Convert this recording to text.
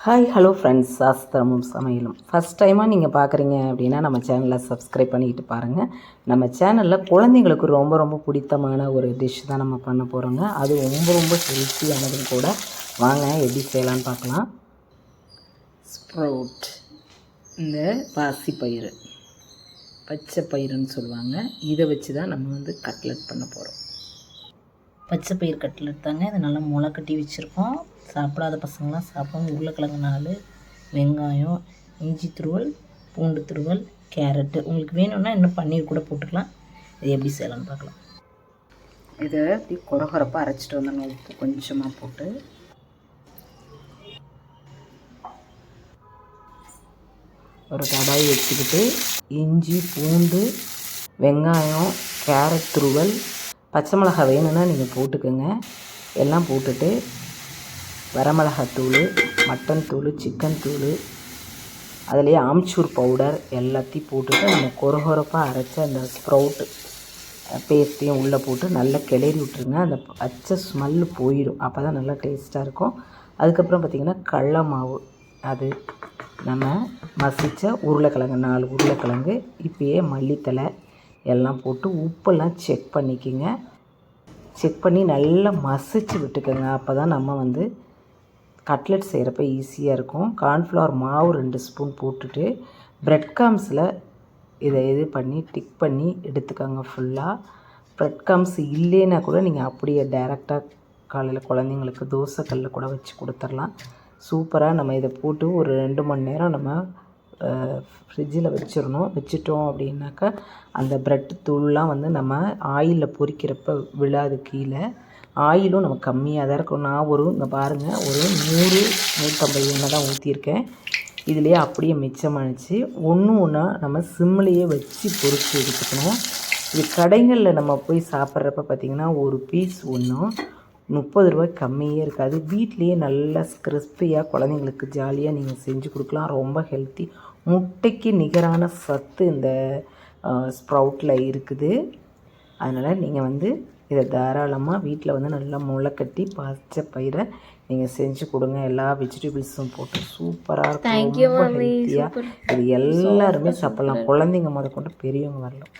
Hi hello friends, சாஸ்திரமும் சமையலும் first டைமாக நீங்கள் பார்க்குறீங்க அப்படின்னா நம்ம சேனலை சப்ஸ்கிரைப் பண்ணிக்கிட்டு பாருங்கள். நம்ம சேனலில் குழந்தைங்களுக்கு ரொம்ப ரொம்ப பிடித்தமான ஒரு டிஷ் தான் நம்ம பண்ண போகிறோங்க. அது ரொம்ப ரொம்ப ஹெல்த்தியானதும் கூட. வாங்க எப்படி செய்யலான்னு பார்க்கலாம். ஸ்ப்ரவுட், இந்த பாசிப்பயிறு, பச்சை பயிறுன்னு சொல்லுவாங்க, இதை வச்சு தான் நம்ம கட்லெட் பண்ண போகிறோம். பச்சை பயிர் கட்லெட் தாங்க. இது நல்லா முளை கட்டி வச்சுருக்கோம். சாப்பிடாத பசங்களாம் சாப்பிடுவோம். உருளைக்கிழங்கு 4, வெங்காயம், இஞ்சி துருவல், பூண்டு துருவல், கேரட்டு. உங்களுக்கு வேணும்னா இன்னும் பன்னீர் கூட போட்டுக்கலாம். இது எப்படி செய்யலாம்னு பார்க்கலாம். இதை இப்படி கொரகொரப்பாக அரைச்சிட்டு வந்தோம். உப்பு கொஞ்சமாக போட்டு ஒரு கடாய் வச்சுக்கிட்டு இஞ்சி, பூண்டு, வெங்காயம், கேரட் துருவல், பச்சை மிளகாய் வேணும்னா நீங்கள் போட்டுக்கோங்க. எல்லாம் போட்டுட்டு வரமிளகாத்தூள், மட்டன் தூள், சிக்கன் தூள், அதுலேயே ஆம்ச்சூர் பவுடர் எல்லாத்தையும் போட்டுட்டு நம்ம கொரகொரப்பாக அரைச்ச அந்த ஸ்ப்ரவுட்டு பேஸ்ட்டையும் உள்ளே போட்டு நல்லா கிளறி விட்டுருங்க. அந்த பச்சை ஸ்மெல்லு போயிடும். அப்போ தான் நல்லா டேஸ்ட்டாக இருக்கும். அதுக்கப்புறம் பார்த்திங்கன்னா கடல மாவு, அது நம்ம மசித்த உருளைக்கிழங்கு 4 உருளைக்கிழங்கு, இப்போயே மல்லித்தலை எல்லாம் போட்டு உப்பெல்லாம் செக் பண்ணிக்கோங்க. செக் பண்ணி நல்லா மசிச்சு விட்டுக்கோங்க. அப்போ தான் நம்ம கட்லெட் செய்கிறப்ப ஈஸியாக இருக்கும். கார்ன்ஃப்ளவர் மாவு 2 ஸ்பூன் போட்டுட்டு ப்ரெட் காம்ஸில் இதை பண்ணி டிக் பண்ணி எடுத்துக்கோங்க ஃபுல்லாக. ப்ரெட் காம்ஸ் இல்லைன்னா கூட நீங்கள் அப்படியே டைரெக்டாக காலையில் குழந்தைங்களுக்கு தோசைக்கல்லில் கூட வச்சு கொடுத்துடலாம். சூப்பராக நம்ம இதை போட்டு ஒரு 2 மணி நேரம் நம்ம ஃப்ரிட்ஜில் வச்சிடணும். வச்சிட்டோம் அப்படின்னாக்கா அந்த ப்ரெட் தூள்லாம் நம்ம ஆயிலில் பொரிக்கிறப்ப விழாது கீழே. ஆயிலும் நம்ம கம்மியாக தான் இருக்கும். நான் இங்கே பாருங்கள், ஒரு 100-150 எண்ணெய் தான் ஊற்றியிருக்கேன். இதுலேயே அப்படியே மிச்சமாகிடுச்சு. ஒன்றா நம்ம சிம்லேயே வச்சு பொரித்து எடுத்துக்கணும். இது கடைகளில் நம்ம போய் சாப்பிட்றப்ப பார்த்திங்கன்னா ஒரு பீஸ் ஒன்றும் 30 ரூபாய்க்கு கம்மியே இருக்காது. வீட்லேயே நல்லா கிறிஸ்பியாக குழந்தைங்களுக்கு ஜாலியாக நீங்கள் செஞ்சு கொடுக்கலாம். ரொம்ப ஹெல்த்தி. முட்டைக்கு நிகரான சத்து இந்த ஸ்ப்ரவுட்டில் இருக்குது. அதனால் நீங்கள் இதை தாராளமாக வீட்டில் நல்லா முளை கட்டி பச்சை பயிரை நீங்கள் செஞ்சு கொடுங்க. எல்லா வெஜிடபிள்ஸும் போட்டு சூப்பராக இருக்கும். ரொம்ப ஹெல்த்தியாக இது எல்லாருமே சாப்பிட்லாம். குழந்தைங்க முதற்கொண்டு பெரியவங்க வரலாம்.